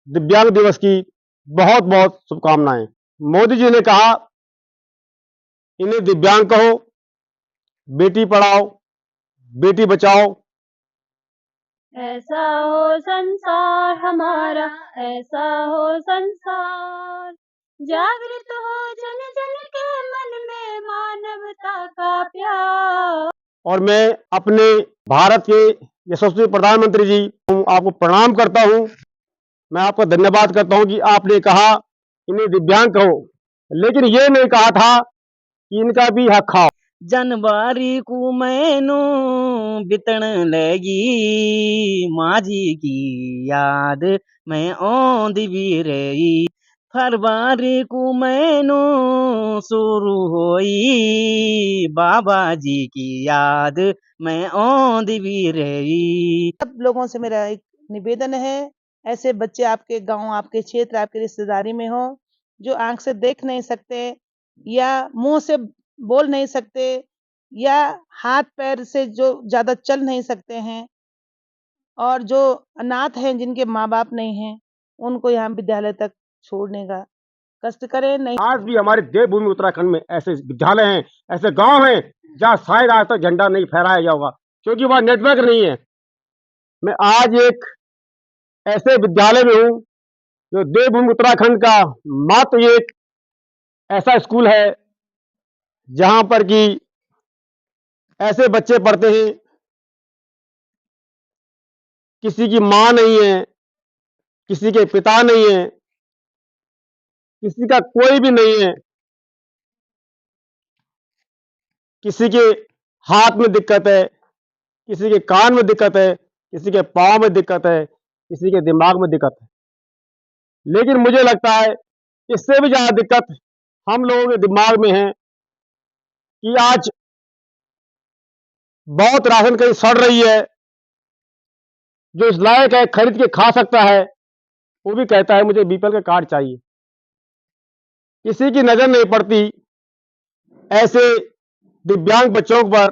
दिव्यांग दिवस की बहुत बहुत शुभकामनाएं। मोदी जी ने कहा, इन्हें दिव्यांग कहो, बेटी पढ़ाओ, बेटी बचाओ। ऐसा हो संसार हमारा, ऐसा हो संसार, जागृत हो जन जन के मन में मानवता का प्यार। और मैं अपने भारत के यशस्वी प्रधानमंत्री जी आपको प्रणाम करता हूं। मैं आपका धन्यवाद करता हूं कि आपने कहा इन्हें दिव्यांग कहो, लेकिन ये नहीं कहा था कि इनका भी हक खाओ। जनवरी को मैनू बितन लगी, माझी की याद मैं औंधी भी रही। फरवरी को मैनू शुरू होई, बाबा जी की याद मैं औंधी भी रही। सब लोगों से मेरा एक निवेदन है, ऐसे बच्चे आपके गांव, आपके क्षेत्र, आपके रिश्तेदारी में हो, जो आंख से देख नहीं सकते या मुंह से बोल नहीं सकते या हाथ पैर से जो ज्यादा चल नहीं सकते हैं, और जो अनाथ हैं, जिनके माँ बाप नहीं हैं, उनको यहाँ विद्यालय तक छोड़ने का कष्ट करें। नहीं, आज भी हमारे देवभूमि उत्तराखंड में ऐसे विद्यालय हैं, ऐसे गांव हैं जहां शायद आज तक झंडा नहीं फहराया गया होगा, क्योंकि वहां नेटवर्क नहीं है। मैं आज एक ऐसे विद्यालय में हूं जो देवभूमि उत्तराखंड का मात्र एक ऐसा स्कूल है जहां पर कि ऐसे बच्चे पढ़ते हैं, किसी की मां नहीं है, किसी के पिता नहीं है, किसी का कोई भी नहीं है, किसी के हाथ में दिक्कत है, किसी के कान में दिक्कत है, किसी के पाँव में दिक्कत है, किसी के दिमाग में दिक्कत है। लेकिन मुझे लगता है इससे भी ज्यादा दिक्कत हम लोगों के दिमाग में है कि आज बहुत राशन कहीं सड़ रही है, जो इस लायक है खरीद के खा सकता है, वो भी कहता है मुझे बीपीएल का कार्ड चाहिए। किसी की नजर नहीं पड़ती ऐसे दिव्यांग बच्चों पर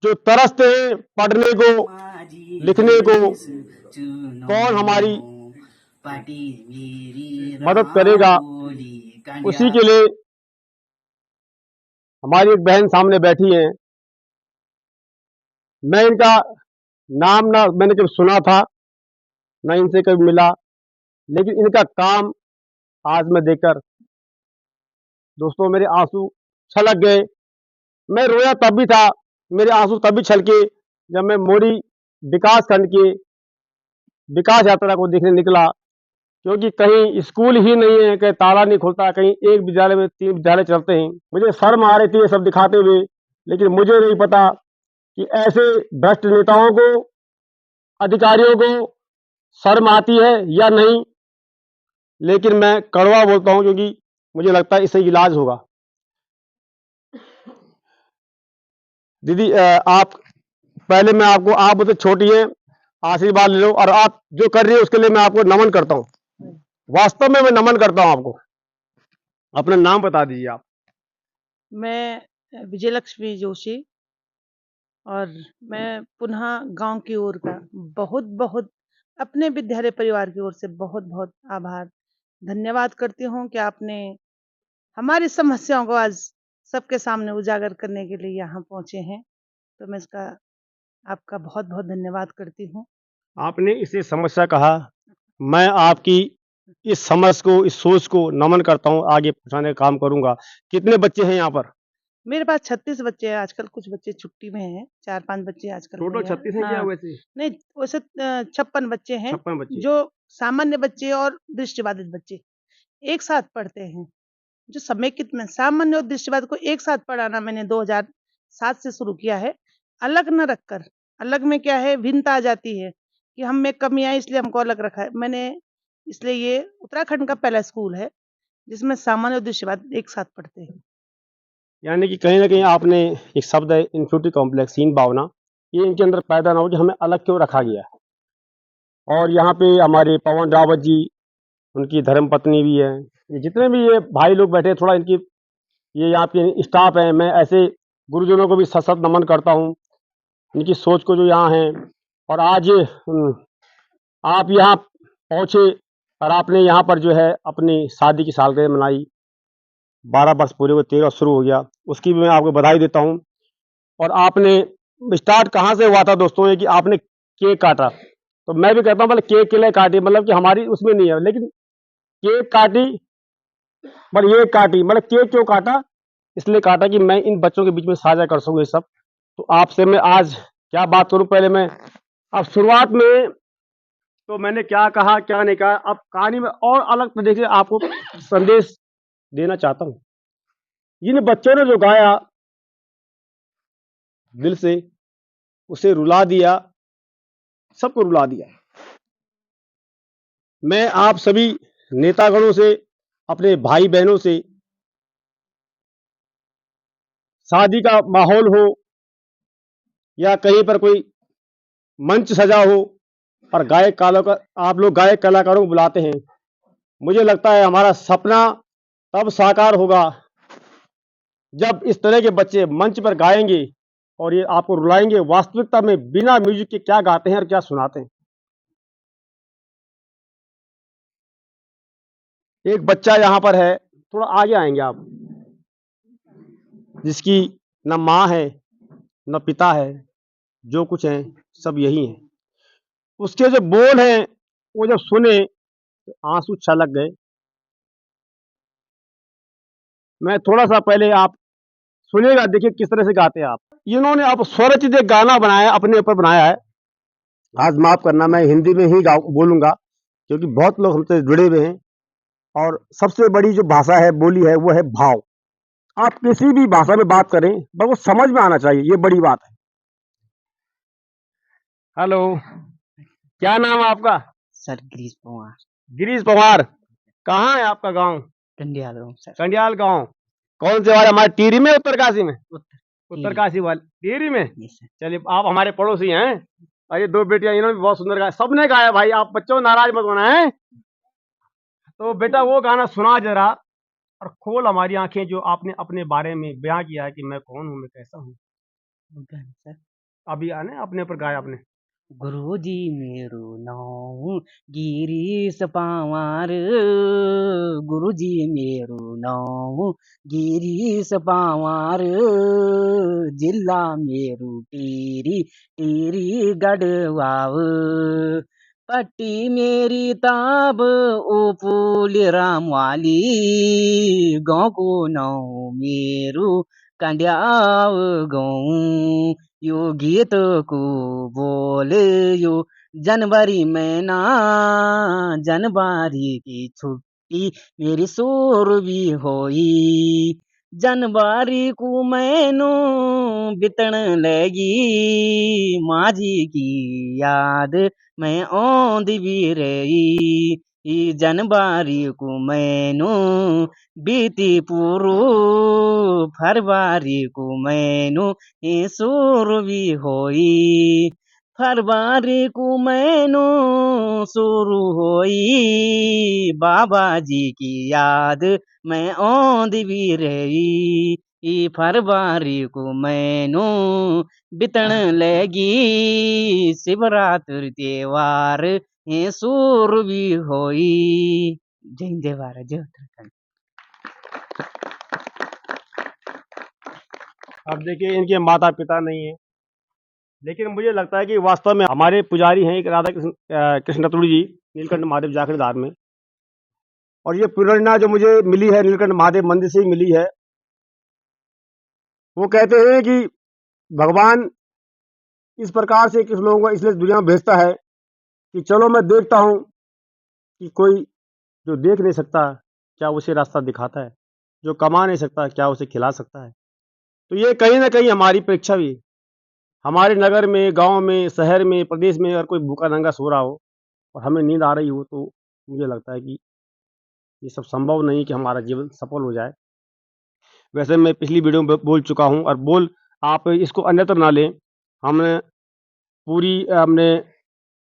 जो तरसते हैं पढ़ने को, लिखने को। कौन हमारी मदद करेगा? उसी के लिए हमारी एक बहन सामने बैठी है। मैं इनका नाम ना मैंने कभी सुना था, ना इनसे कभी मिला, लेकिन इनका काम आज मैं देखकर दोस्तों मेरे आंसू छलक गए। मैं रोया तब भी था, मेरे आंसू तब भी छलके जब मैं मोरी विकास खंड के विकास यात्रा को देखने निकला, क्योंकि कहीं स्कूल ही नहीं है, कहीं ताला नहीं खुलता, कहीं एक विद्यालय में 3 विद्यालय चलते हैं। मुझे शर्म आ रही थी ये सब दिखाते हुए, लेकिन मुझे नहीं पता कि ऐसे भ्रष्ट नेताओं को, अधिकारियों को शर्म आती है या नहीं। लेकिन मैं कड़वा बोलता हूं क्योंकि मुझे लगता है इससे इलाज होगा। दीदी आप पहले मैं आपको, आप मुझसे छोटी हैं, आशीर्वाद ले लो, और आप जो कर रही है उसके लिए मैं आपको नमन करता हूं। वास्तव में मैं नमन करता हूं आपको। अपना नाम बता दीजिए आप। मैं विजयलक्ष्मी जोशी, और मैं पुनः गांव की ओर का बहुत बहुत अपने विद्यालय परिवार की ओर से बहुत बहुत आभार, धन्यवाद करती हूँ कि आपने हमारी समस्याओं को आज सबके सामने उजागर करने के लिए यहाँ पहुंचे हैं। तो मैं इसका आपका बहुत बहुत धन्यवाद करती हूँ। आपने इसे समस्या कहा, मैं आपकी इस समझ को, इस सोच को नमन करता हूं, आगे पहुंचाने का काम करूंगा। कितने बच्चे हैं यहाँ पर? मेरे पास 36 बच्चे हैं आजकल, कुछ बच्चे छुट्टी में हैं, 4-5 बच्चे आजकल टोटल मेरे यहाँ। 36 हैं क्या हाँ, वैसे? नहीं वैसे 56 बच्चे हैं, 56 बच्चे। जो सामान्य बच्चे और दृष्टिबाधित बच्चे एक साथ पढ़ते हैं। जो समेकित में सामान्य और दृष्टिबाधित को एक साथ पढ़ाना मैंने 2007 से शुरू किया है, अलग न रखकर। अलग में क्या है, भिन्नता आ जाती है कि हम में कमियां, इसलिए हमको अलग रखा है मैंने। इसलिए ये उत्तराखंड का पहला स्कूल है जिसमें सामान्य और दृष्टिबाधित एक साथ पढ़ते हैं। यानी कि कहीं ना कहीं आपने एक शब्द है इन्फिनिटी कॉम्प्लेक्स, हीन भावना, ये इनके अंदर पैदा ना हो कि हमें अलग क्यों रखा गया है। और यहाँ पे हमारे पवन रावत जी, उनकी धर्मपत्नी भी है, ये जितने भी ये भाई लोग बैठे हैं, थोड़ा इनकी, ये यहाँ पे स्टाफ है, मैं ऐसे गुरुजनों को भी सत सत नमन करता हूँ, इनकी सोच को जो यहाँ है। और आज आप यहाँ पहुँचे और आपने यहाँ पर जो है अपनी शादी की सालगिरह मनाई। 12 वर्ष पूरे हुए, 13 शुरू हो गया, उसकी भी मैं आपको बधाई देता हूँ। और आपने स्टार्ट कहाँ से हुआ था दोस्तों, ये कि आपने केक काटा। तो मैं भी कहता हूँ मतलब केक के लिए काटी, मतलब कि हमारी उसमें नहीं है, लेकिन केक काटी, पर ये काटी मतलब केक क्यों काटा, इसलिए काटा कि मैं इन बच्चों के बीच में साझा कर सकूँ ये सब। तो आपसे मैं आज क्या बात करूँ, पहले मैं अब शुरुआत में तो मैंने क्या कहा क्या नहीं कहा, अब कहानी में और अलग तरीके से आपको संदेश देना चाहता हूँ। जिन बच्चों ने जो गाया दिल से, उसे रुला दिया, सबको रुला दिया। मैं आप सभी नेतागणों से, अपने भाई बहनों से, शादी का माहौल हो या कहीं पर कोई मंच सजा हो और गायक कलाकार, आप लोग गायक कलाकारों को बुलाते हैं, मुझे लगता है हमारा सपना तब साकार होगा जब इस तरह के बच्चे मंच पर गाएंगे और ये आपको रुलाएंगे वास्तविकता में बिना म्यूजिक के क्या गाते हैं और क्या सुनाते हैं। एक बच्चा यहाँ पर है, थोड़ा आगे आएंगे आप, जिसकी न माँ है न पिता है, जो कुछ है सब यही है। उसके जो बोल हैं वो जब सुने तो आंसू छलक गए। मैं थोड़ा सा पहले आप सुनिएगा, देखिए किस तरह से गाते हैं आप। इन्होंने अब स्वरचित एक गाना बनाया, अपने ऊपर बनाया है। आज माफ करना, मैं हिंदी में ही बोलूंगा क्योंकि बहुत लोग हमसे जुड़े हुए हैं, और सबसे बड़ी जो भाषा है, बोली है, वो है भाव। आप किसी भी भाषा में बात करें बस वो समझ में आना चाहिए, ये बड़ी बात है। हेलो, क्या नाम है आपका? सर गिरीश पवार। गिरीश पवार। कहाँ है आपका गांव? कंडियाल गाँव सर। कंडियाल गांव। कौन से वाले, हमारे टिहरी में, उत्तरकाशी में? उत्तर उत्तरकाशी वाले टिहरी में। Yes sir. चलिए, आप हमारे पड़ोसी हैं। और ये दो बेटियां, इन्होंने भी बहुत सुंदर गाया, सबने गाया भाई, आप बच्चों को नाराज मत होना है। तो बेटा वो गाना सुना जरा, और खोल हमारी आंखें, जो आपने अपने बारे में बयां किया है कि मैं कौन हूँ, मैं कैसा हूँ। वो गाना सर। अभी आने अपने ऊपर गाया आपने। गुरुजी मेरो नाम गिरीश पवार, गुरुजी मेरो नाम गिरीश पवार, जिला मेरो टिहरी, टिहरी गढ़वाल, पट्टी मेरी ताब उपुल रामवाली, गाँव को नाम मेरो कंड्याव गाँव, यो गीत को बोल यो जनवरी महीना, जनवरी की छुट्टी मेरी शोर भी होई, जनवरी को मैनू बितन लगी, माझी की याद मैं औंधी भी रही, जनवरी को मैनू बीती पूरू, फरवरी को मैनू शुरू भी होई, फरवरी को मैनू शुरू होई, बाबा जी की याद मैं औंधी भी रही, फरवरी को मैनू बितन लगी, शिवरात्रि त्योहार शुरू भी होई। जय हिंद, जय भारत, जय उत्तराखंड। अब देखिए, इनके माता पिता नहीं है, लेकिन मुझे लगता है कि वास्तव में हमारे पुजारी हैं एक राधा कृष्ण रतुड़ी जी, नीलकंठ महादेव जाखड़ धार में। और ये प्रेरणा जो मुझे मिली है नीलकंठ महादेव मंदिर से ही मिली है। वो कहते हैं कि भगवान इस प्रकार से किस लोगों को इसलिए दुनिया में भेजता है कि चलो मैं देखता हूँ कि कोई जो देख नहीं सकता क्या उसे रास्ता दिखाता है, जो कमा नहीं सकता क्या उसे खिला सकता है। तो ये कहीं ना कहीं हमारी परीक्षा भी है। हमारे नगर में, गांव में, शहर में, प्रदेश में अगर कोई भूखा नंगा सो रहा हो और हमें नींद आ रही हो, तो मुझे लगता है कि ये सब संभव नहीं कि हमारा जीवन सफल हो जाए। वैसे मैं पिछली वीडियो में बोल चुका हूँ, और बोल आप इसको अन्यत्र ना लें। हमने हमने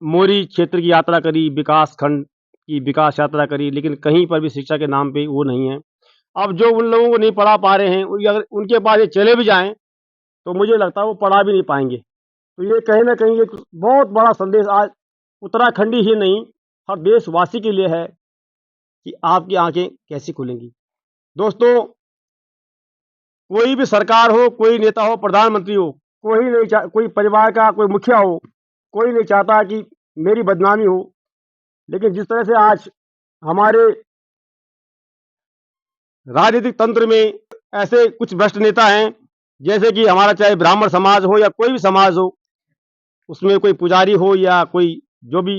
मोरी क्षेत्र की यात्रा करी, विकास खंड की विकास यात्रा करी, लेकिन कहीं पर भी शिक्षा के नाम पे वो नहीं है। अब जो उन लोगों को नहीं पढ़ा पा रहे हैं, अगर उनके पास ये चले भी जाएं तो मुझे लगता है वो पढ़ा भी नहीं पाएंगे। तो ये कहीं ना कहीं एक बहुत बड़ा संदेश आज उत्तराखंडी ही नहीं, हर देशवासी के लिए है कि आपकी आंखें कैसी खुलेंगी। दोस्तों, कोई भी सरकार हो, कोई नेता हो, प्रधानमंत्री हो, कोई परिवार का कोई मुखिया हो, कोई नहीं चाहता कि मेरी बदनामी हो। लेकिन जिस तरह से आज हमारे राजनीतिक तंत्र में ऐसे कुछ भ्रष्ट नेता हैं, जैसे कि हमारा चाहे ब्राह्मण समाज हो या कोई भी समाज हो, उसमें कोई पुजारी हो या कोई जो भी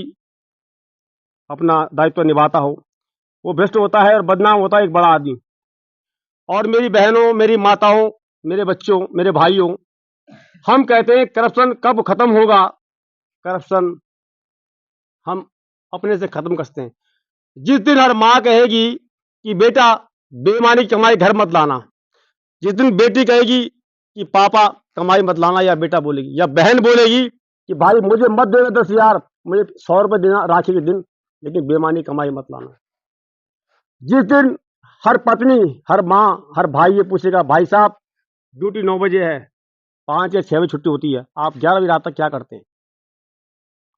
अपना दायित्व निभाता हो, वो भ्रष्ट होता है और बदनाम होता है एक बड़ा आदमी। और मेरी बहनों, मेरी माताओं, मेरे बच्चों, मेरे भाइयों, हम कहते हैं करप्शन कब खत्म होगा? करप्शन हम अपने से खत्म करते हैं जिस दिन हर माँ कहेगी कि बेटा बेईमानी की कमाई घर मत लाना, जिस दिन बेटी कहेगी कि पापा कमाई मत लाना, या बेटा बोलेगी या बहन बोलेगी कि भाई मुझे मत देना 10,000, मुझे 100 रुपये देना राखी के दिन, लेकिन बेईमानी कमाई मत लाना। जिस दिन हर पत्नी, हर माँ, हर भाई ये पूछेगा भाई साहब ड्यूटी 9 बजे है, 5 या 6 बजे छुट्टी होती है, आप 11 बजे रात तक क्या करते हैं?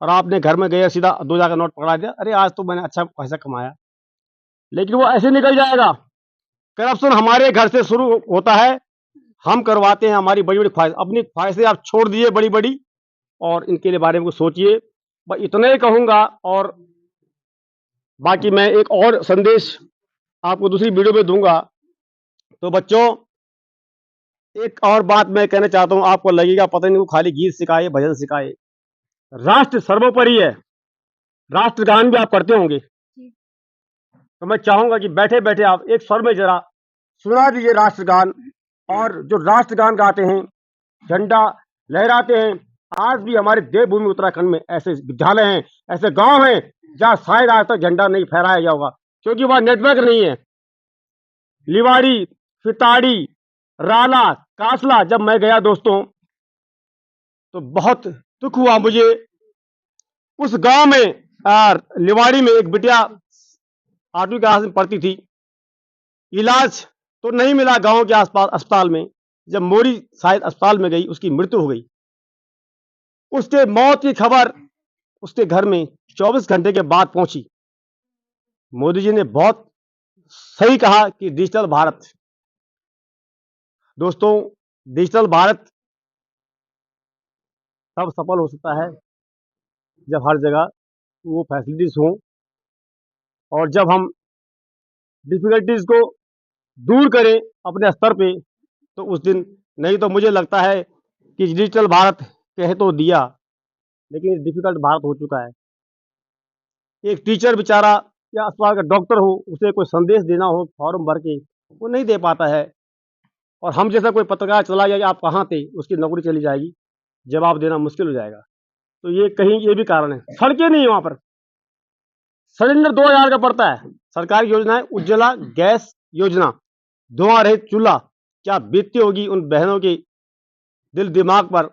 और आपने घर में गए सीधा 2,000 का नोट पकड़ा दिया, अरे आज तो मैंने अच्छा पैसा कमाया, लेकिन वो ऐसे निकल जाएगा। करप्शन हमारे घर से शुरू होता है, हम करवाते हैं हमारी बड़ी बड़ी ख्वाहिश, अपनी ख्वाहिशें आप छोड़ दिए बड़ी बड़ी, और इनके लिए बारे में कुछ सोचिए। बस इतना ही कहूँगा, और बाकी मैं एक और संदेश आपको दूसरी वीडियो में दूंगा। तो बच्चों, एक और बात मैं कहना चाहता हूँ, आपको लगेगा पता नहीं वो खाली गीत सिखाए, भजन सिखाए, राष्ट्र सर्वोपरि है। राष्ट्रगान भी आप करते होंगे, तो मैं चाहूंगा कि बैठे बैठे आप एक स्वर में जरा सुना दीजिए राष्ट्रगान। और जो राष्ट्रगान गाते हैं, झंडा लहराते हैं, आज भी हमारे देवभूमि उत्तराखंड में ऐसे विद्यालय हैं, ऐसे गांव हैं जहां शायद आज तक झंडा नहीं फहराया गया होगा, क्योंकि वहां नेटवर्क नहीं है। लिवाड़ी, फिताड़ी, राला, कासला जब मैं गया दोस्तों, तो बहुत दुख हुआ मुझे। उस गांव में लिवाड़ी में एक बिटिया 8वीं क्लास में पढ़ती थी, इलाज तो नहीं मिला गांव के आसपास अस्पताल में। जब मोरी शायद अस्पताल में गई, उसकी मृत्यु हो गई। उसके मौत की खबर उसके घर में 24 घंटे के बाद पहुंची। मोदी जी ने बहुत सही कहा कि डिजिटल भारत। दोस्तों, डिजिटल भारत तब सफल हो सकता है जब हर जगह वो फैसिलिटीज हों, और जब हम डिफिकल्टीज को दूर करें अपने स्तर पे, तो उस दिन। नहीं तो मुझे लगता है कि डिजिटल भारत कह तो दिया, लेकिन डिफिकल्ट भारत हो चुका है। एक टीचर बेचारा या अस्पताल का डॉक्टर हो, उसे कोई संदेश देना हो फॉर्म भर के, वो नहीं दे पाता है। और हम जैसा कोई पत्रकार चला गया कि आप कहाँ थे, उसकी नौकरी चली जाएगी, जवाब देना मुश्किल हो जाएगा। तो ये कहीं ये भी कारण है। सड़कें नहीं है वहां पर, सिलेंडर 2,000 का पड़ता है। सरकारी योजना है उज्ज्वला गैस योजना, धुआं रहित चूल्हा। क्या बीतती होगी उन बहनों के दिल दिमाग पर,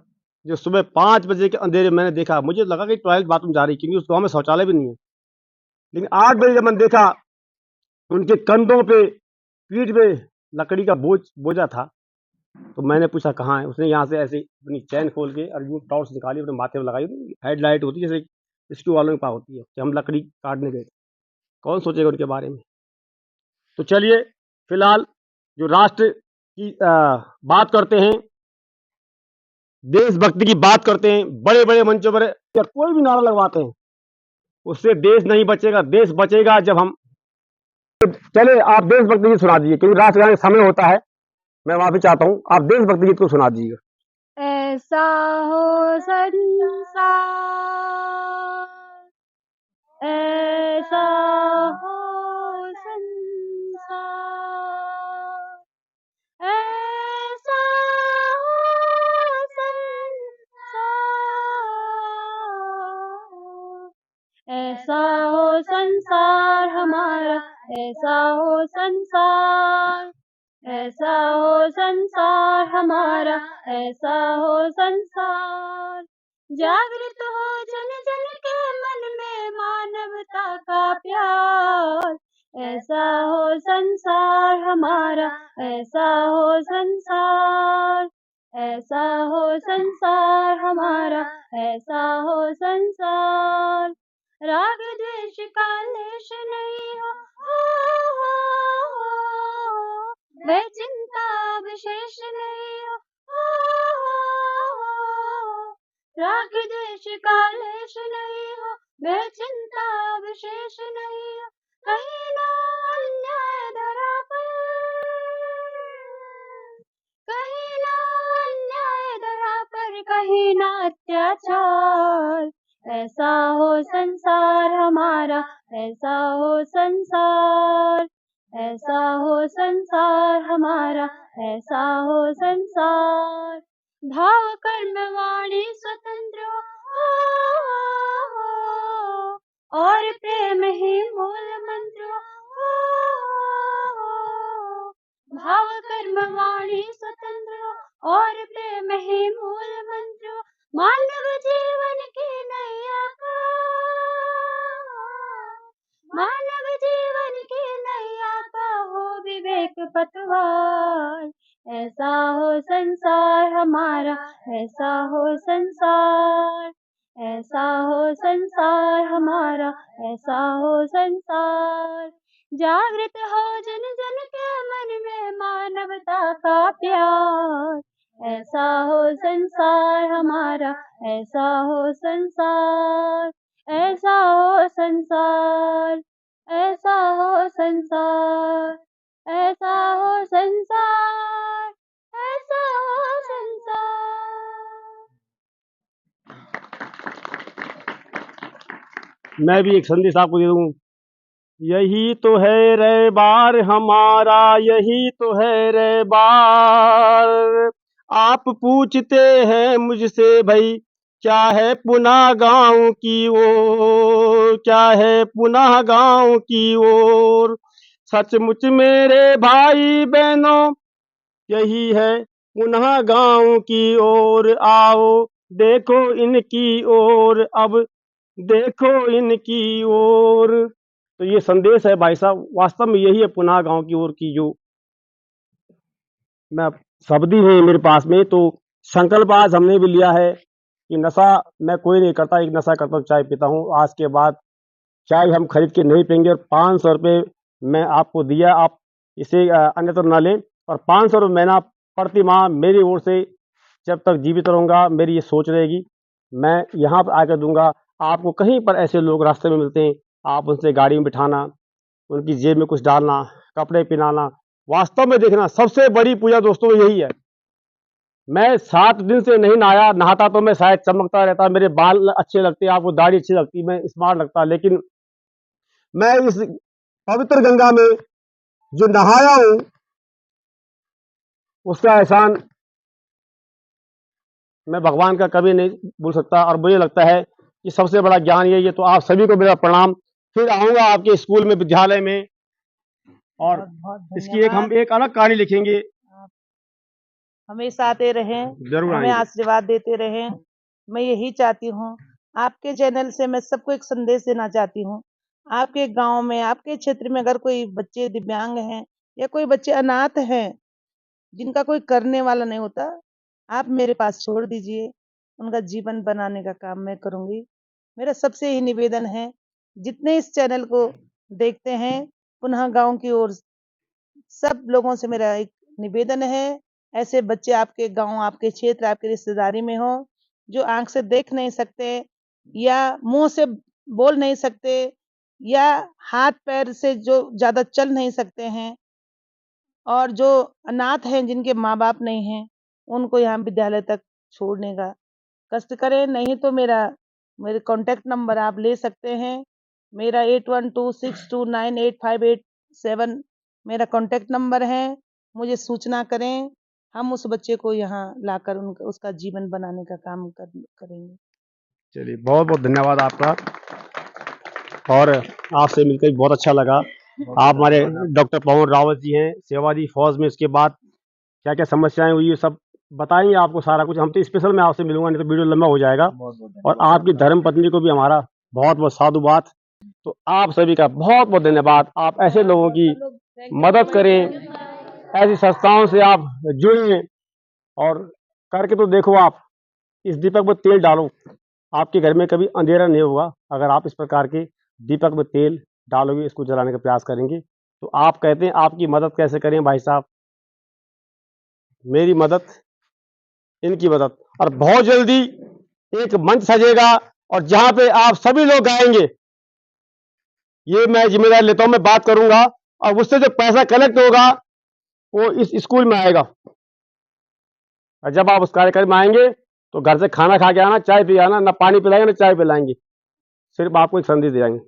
जो सुबह 5 बजे के अंधेरे मैंने देखा, मुझे लगा कि टॉयलेट बाथरूम जा रही, क्योंकि उस गांव में शौचालय भी नहीं है। लेकिन 8 बजे जब मैंने देखा, उनके कंधों पे, पीठ पे लकड़ी का बोझा था, तो मैंने पूछा कहाँ है। उसने यहाँ से ऐसे अपनी चैन खोल के और यूँ टॉर्च निकाली, अपने माथे में लगाई। हेडलाइट होती है जैसे रेस्क्यू वालों के पास होती है कि हम लकड़ी काटने गए। कौन सोचेगा उनके बारे में? तो चलिए, फिलहाल जो राष्ट्र की बात करते हैं, देशभक्ति की बात करते हैं, बड़े बड़े मंचों पर या कोई भी नारा लगवाते हैं, उससे देश नहीं बचेगा। देश बचेगा जब हम। चले, आप देशभक्ति गीत सुना दीजिए, क्योंकि राष्ट्रगान का समय होता है। मैं माफी चाहता हूँ, आप देशभक्ति गीत को सुना दीजिएगा। ऐसा हो संसार, ऐसा हो संसार, ऐसा हो संसार, ऐसा हो संसार हमारा, ऐसा हो संसार, ऐसा हो संसार हमारा, ऐसा हो संसार। जागृत हो जन जन के मन में मानवता का प्यार, ऐसा हो संसार हमारा, ऐसा हो संसार, ऐसा हो संसार हमारा, ऐसा हो संसार। राग द्वेष का लेश नहीं हो, हो, हो। वह चिंता विशेष नहीं हो, हो। राग द्वेष का लेश नहीं हो, वह चिंता विशेष नहीं हो। कहीं ना अन्याय धरा पर, कहीं ना अन्याय धरा पर, कहीं ना अत्याचार। ऐसा हो संसार हमारा, ऐसा हो संसार, ऐसा हो संसार हमारा, ऐसा हो संसार। भाव कर्म वाणी स्वतंत्र हो, और प्रेम ही मूल मंत्र हो। भाव कर्म वाणी स्वतंत्र हो, और प्रेम ही मूल मंत्र हो। मानव जीवन की नैया का, मानव जीवन की नैया का हो विवेक पतवार। ऐसा हो संसार हमारा, ऐसा हो संसार, ऐसा हो संसार हमारा, ऐसा हो संसार। जागृत हो जन जन के मन में मानवता का प्यार। ऐसा हो संसार हमारा, ऐसा हो संसार, ऐसा हो संसार, ऐसा हो संसार, ऐसा हो संसार, ऐसा हो संसार। मैं भी एक संदेश आपको दे दूं। यही तो है रे बार हमारा, यही तो है रे बार। आप पूछते हैं मुझसे भाई, क्या है पुनः गांव की ओर, क्या है पुनः गांव की ओर। सचमुच मेरे भाई बहनों, यही है पुनः गांव की ओर। आओ देखो इनकी ओर, अब देखो इनकी ओर। तो ये संदेश है भाई साहब, वास्तव में यही है पुनः गांव की ओर की जो मैं शब्द ही है मेरे पास में। तो संकल्प आज हमने भी लिया है कि नशा मैं कोई नहीं करता, एक नशा करता हूँ, चाय पीता हूँ। आज के बाद चाय हम खरीद के नहीं पियेंगे, और 500 रुपये मैं आपको दिया, आप इसे अन्यत्र न लें। और 500 रुपये महीना प्रति माह मेरी ओर से जब तक जीवित रहूँगा, मेरी ये सोच रहेगी, मैं यहाँ पर आकर दूंगा। आपको कहीं पर ऐसे लोग रास्ते में मिलते हैं, आप उनसे गाड़ी में बिठाना, उनकी जेब में कुछ डालना, कपड़े पहनाना। वास्तव में देखना सबसे बड़ी पूजा दोस्तों यही है। मैं 7 दिन से नहीं नहाया, नहाता तो मैं शायद चमकता रहता, मेरे बाल अच्छे लगते, आपको दाढ़ी अच्छी लगती, मैं स्मार्ट लगता। लेकिन मैं इस पवित्र गंगा में जो नहाया हूँ, उसका एहसान मैं भगवान का कभी नहीं भूल सकता। और मुझे लगता है कि सबसे बड़ा ज्ञान यही है। तो आप सभी को मेरा प्रणाम। फिर आऊंगा आपके स्कूल में, विद्यालय में, और बहुत बहुत इसकी एक हम धन्यवाद। एक अलग कहानी लिखेंगे। आप हमेशा आते रहें, जरूर हमें आएंगे। आशीर्वाद देते रहें। मैं यही चाहती हूँ, आपके चैनल से मैं सबको एक संदेश देना चाहती हूँ। आपके गांव में, आपके क्षेत्र में अगर कोई बच्चे दिव्यांग हैं या कोई बच्चे अनाथ हैं, जिनका कोई करने वाला नहीं होता, आप मेरे पास छोड़ दीजिए, उनका जीवन बनाने का काम मैं करूँगी। मेरा सबसे ही निवेदन है, जितने इस चैनल को देखते हैं, पुनः गाँव की ओर सब लोगों से मेरा एक निवेदन है, ऐसे बच्चे आपके गाँव, आपके क्षेत्र, आपकी रिश्तेदारी में हो, जो आँख से देख नहीं सकते या मुँह से बोल नहीं सकते या हाथ-पैर से जो ज़्यादा चल नहीं सकते हैं, और जो अनाथ हैं, जिनके माँ-बाप नहीं हैं, उनको यहाँ विद्यालय तक छोड़ने का कष्ट करें। नहीं तो मेरे कॉन्टैक्ट नंबर आप ले सकते हैं। मेरा 8126298587 मेरा कॉन्टैक्ट नंबर है। मुझे सूचना करें, हम उस बच्चे को यहाँ लाकर उसका जीवन बनाने का काम करेंगे। चलिए, बहुत बहुत धन्यवाद आपका, और आपसे मिलकर भी बहुत अच्छा लगा। आप हमारे डॉक्टर पवन रावत जी हैं, सेवाजी फौज में। इसके बाद क्या क्या समस्याएं हुई है सब बताएंगे आपको सारा कुछ। हम तो स्पेशल मैं आपसे मिलूंगा, नहीं तो वीडियो लंबा हो जाएगा। और आपकी धर्म पत्नी को भी हमारा बहुत बहुत साधुवाद। तो आप सभी का बहुत बहुत धन्यवाद। आप ऐसे लोगों की मदद करें, ऐसी संस्थाओं से आप जुड़ें, और करके तो देखो आप, इस दीपक में तेल डालो आपके घर में कभी अंधेरा नहीं होगा अगर आप इस प्रकार के दीपक में तेल डालोगे, इसको जलाने का प्रयास करेंगे। तो आप कहते हैं आपकी मदद कैसे करें भाई साहब? मेरी मदद, इनकी मदद, और बहुत जल्दी एक मंच सजेगा और जहां पे आप सभी लोग गाएंगे, ये मैं जिम्मेदारी लेता हूं, मैं बात करूंगा और उससे जो पैसा कलेक्ट होगा वो इस स्कूल में आएगा। और जब आप उस कार्यक्रम में आएंगे तो घर से खाना खा के आना, चाय पी आना, ना पानी पिलाएंगे ना चाय पिलाएंगे, सिर्फ आपको एक संदेश दे जाएंगे।